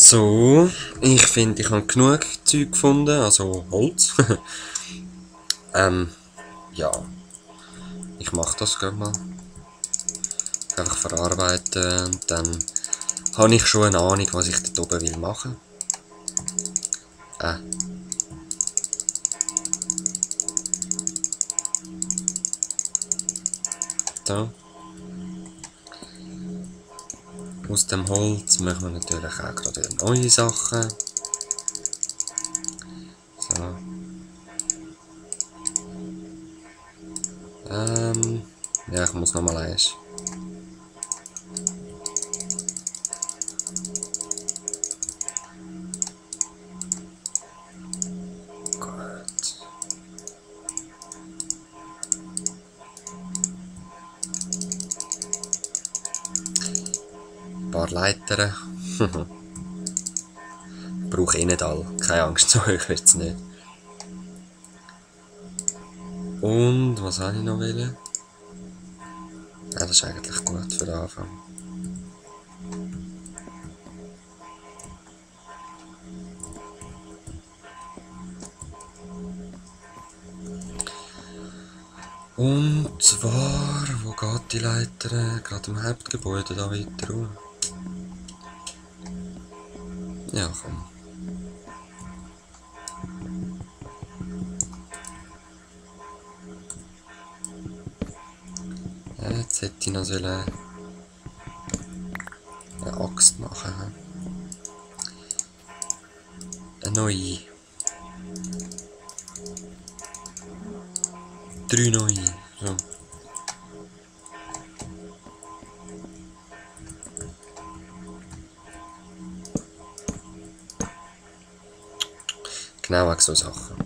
So, ich finde, ich habe genug Zeug gefunden, also Holz. Ja, ich mache das gerade mal. Einfach verarbeiten und dann habe ich schon eine Ahnung, was ich dort oben will machen. Da. Aus dem Holz machen wir natürlich auch gerade neue Sachen. So. Ja, ich muss nochmal eins. Gut. Ein paar Leitern. Brauche ich nicht alle. Keine Angst, so hoch wird es nicht. Und was habe ich noch wollen? Ja, das ist eigentlich gut für den Anfang. Und zwar, wo geht die Leiter? Gerade im Hauptgebäude da weiter rum. Ja, komm. Ja, jetzt hätte ich noch eine Axt machen. Eine neue. 3 neue. So. Genau wegen so Sachen.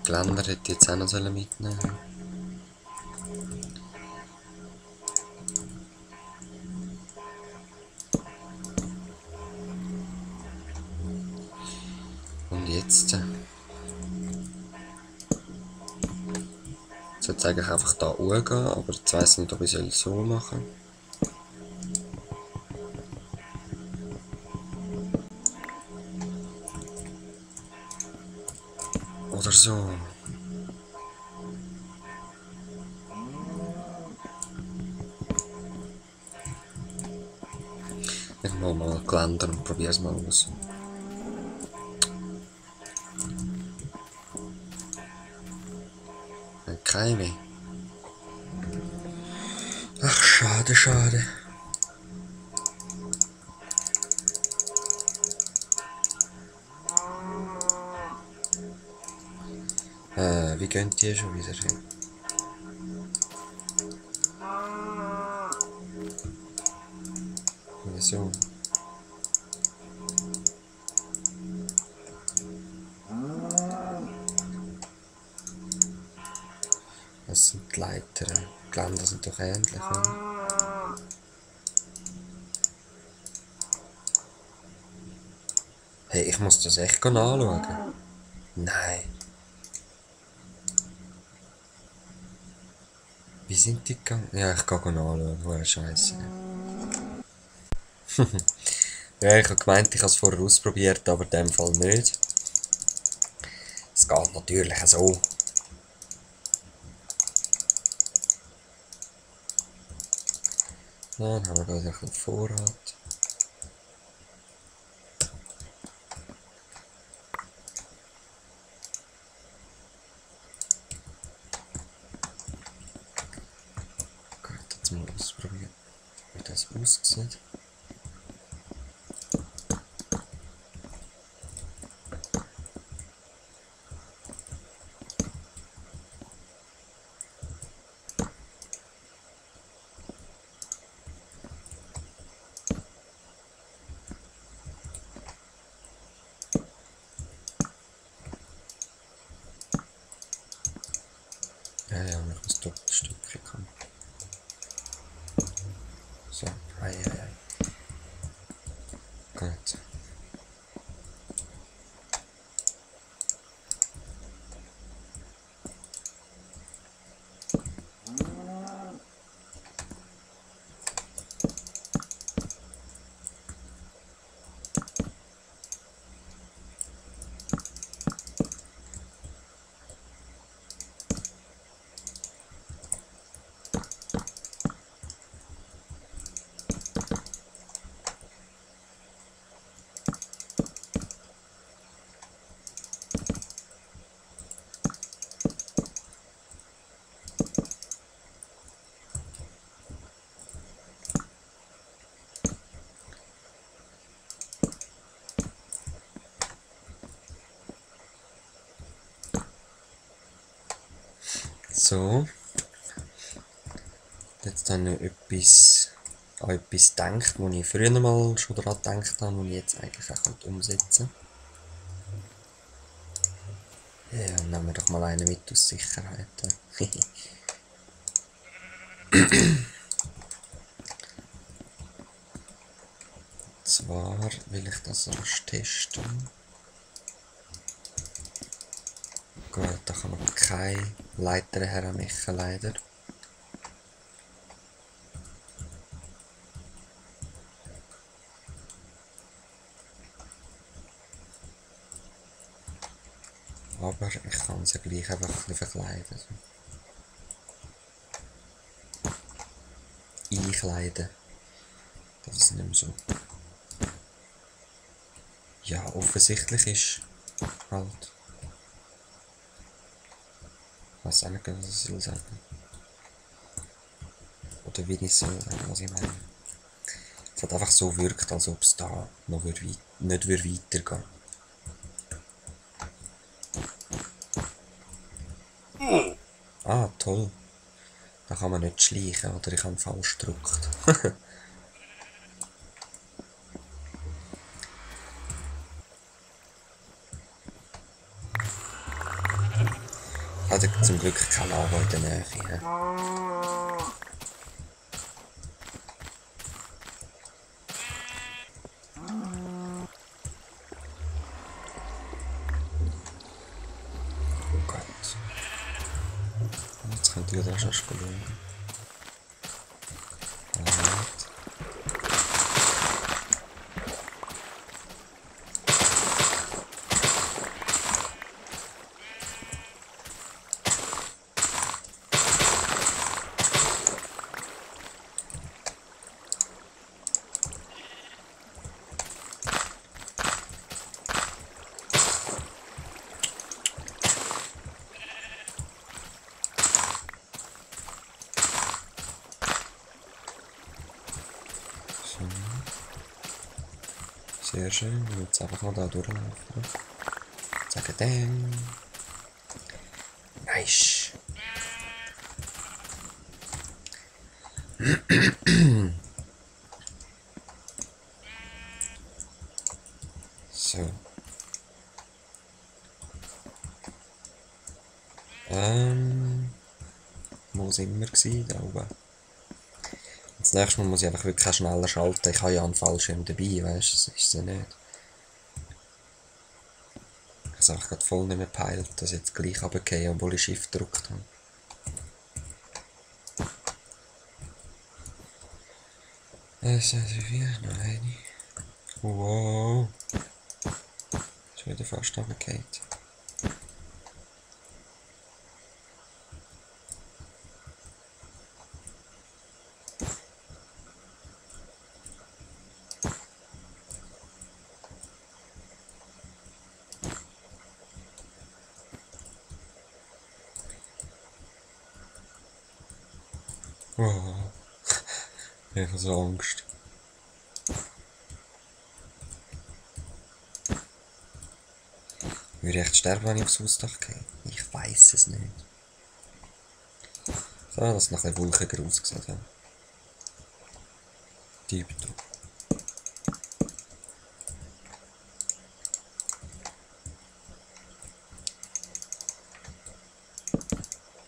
Geländer hätte ich jetzt auch noch mitnehmen sollen. Und jetzt? Ich sollte eigentlich einfach da hochgehen, aber jetzt weiss ich nicht, ob ich es so machen soll. Oder so. Ich mache mal Geländer und probiere es mal aus. Keine mehr. Ach, schade, schade. Wie gehen die schon wieder hin? Wieso? Das sind die Leiter. Die Geländer sind doch ähnlich, oder? Hey, ich muss das echt anschauen. Nein. Wie sind die gegangen? Ja, ich gehe anschauen. Hohe Scheiße. Ja, ich habe gemeint, ich habe es vorher ausprobiert, aber in dem Fall nicht. Es geht natürlich so. Dann haben wir gerade ein bisschen Vorrat. Gut, jetzt mal ausprobieren, wie das aussieht. Ja, ja, noch ein Doppelstückchen kommen. So, ei. Gut. So. Jetzt habe ich an etwas gedacht, wo ich früher mal schon daran gedacht habe und ich jetzt eigentlich auch umsetzen kann. Ja, nehmen wir doch mal einen mit aus Sicherheit. Zwar will ich das erst testen. Gut, da kann man keine Leiter hermachen, leider. Aber ich kann sie gleich einfach ein bisschen verkleiden. Einkleiden. Das ist nicht mehr so. Ja, offensichtlich ist halt. Ich weiß auch nicht, was ich soll sagen. Oder wie ich soll sagen, was ich meine. Es hat einfach so wirkt, als ob es da noch nicht weitergehen. Ah, toll. Da kann man nicht schleichen, oder ich habe falsch gedrückt. Ich hatte zum Glück keine Lava in der Nähe. Oh Gott. Jetzt könnte ich das schon schauen. Sehr schön, jetzt einfach mal da durchlaufen. Zack, dang. Nice. So. Wo sind wir gewesen? Da oben. Das nächste Mal muss ich einfach wirklich schneller schalten. Ich habe ja einen Fallschirm dabei, weißt du, das ist ja nicht. Ich habe es gerade voll nicht mehr gepeilt, dass ich jetzt gleich runtergehe, obwohl ich Shift gedrückt habe. Das ist wie nein. Wow. Ist wieder fast runtergefallen. Wow. Ich habe so Angst. Würde ich echt sterben, wenn ich aufs Hausdach gehe? Ich weiß es nicht. So, dass es noch ein bisschen wolkiger ausgesehen hat. Tipptopp.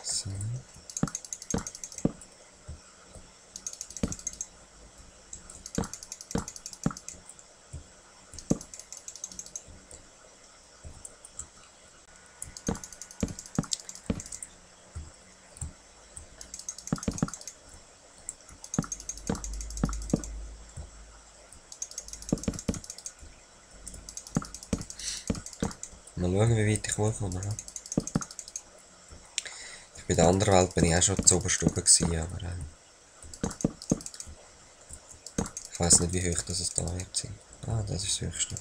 So. Mal schauen, wie weit ich hochkomme. Ja. Bei der anderen Welt bin ich auch schon zu oberst oben gewesen, aber ich weiss nicht, wie hoch das es da wird sein. Ah, das ist das höchste.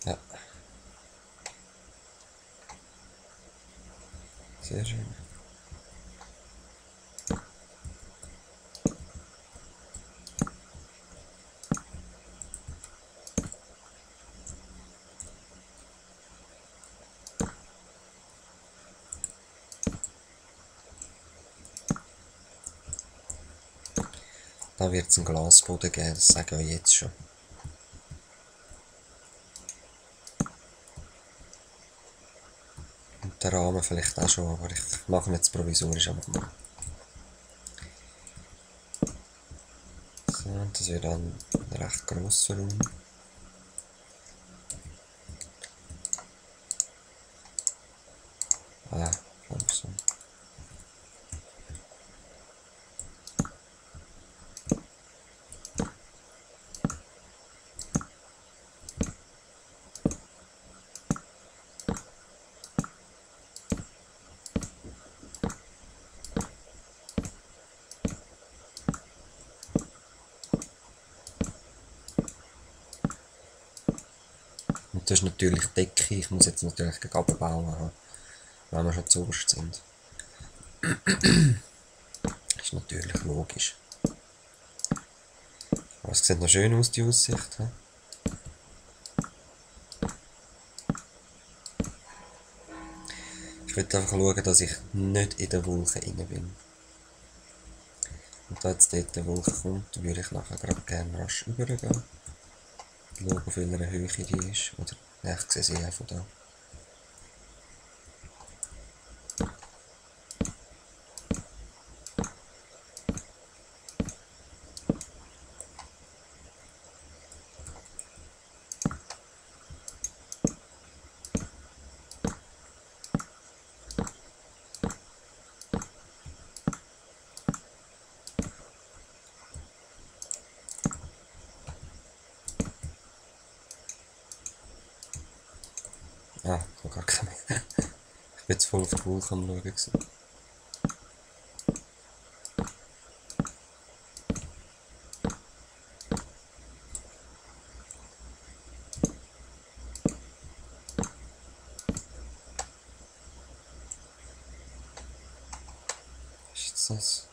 Ja, sehr schön. Da wird es einen Glasboden geben, das sage ich euch jetzt schon. Und der Rahmen vielleicht auch schon, aber ich mache ihn jetzt provisorisch einfach mal. So, und das wird dann ein recht grosser Raum. Langsam. Und das ist natürlich die Decke, ich muss jetzt natürlich den Gabelbau machen, wenn wir schon zu oberst sind. Ist natürlich logisch. Aber es sieht noch schön aus, die Aussicht. He? Ich will einfach schauen, dass ich nicht in den Wolken rein bin. Und da jetzt dort eine Wolke kommt, würde ich nachher gerade gerne rasch übergehen. Schauen, auf welcher Höhe die ist. Oder, ja, ich sehe sie einfach da. Ah, ich habe gar keine mehr. Ich bin jetzt voll auf die Wolke am Schauen gewesen. Ist jetzt das?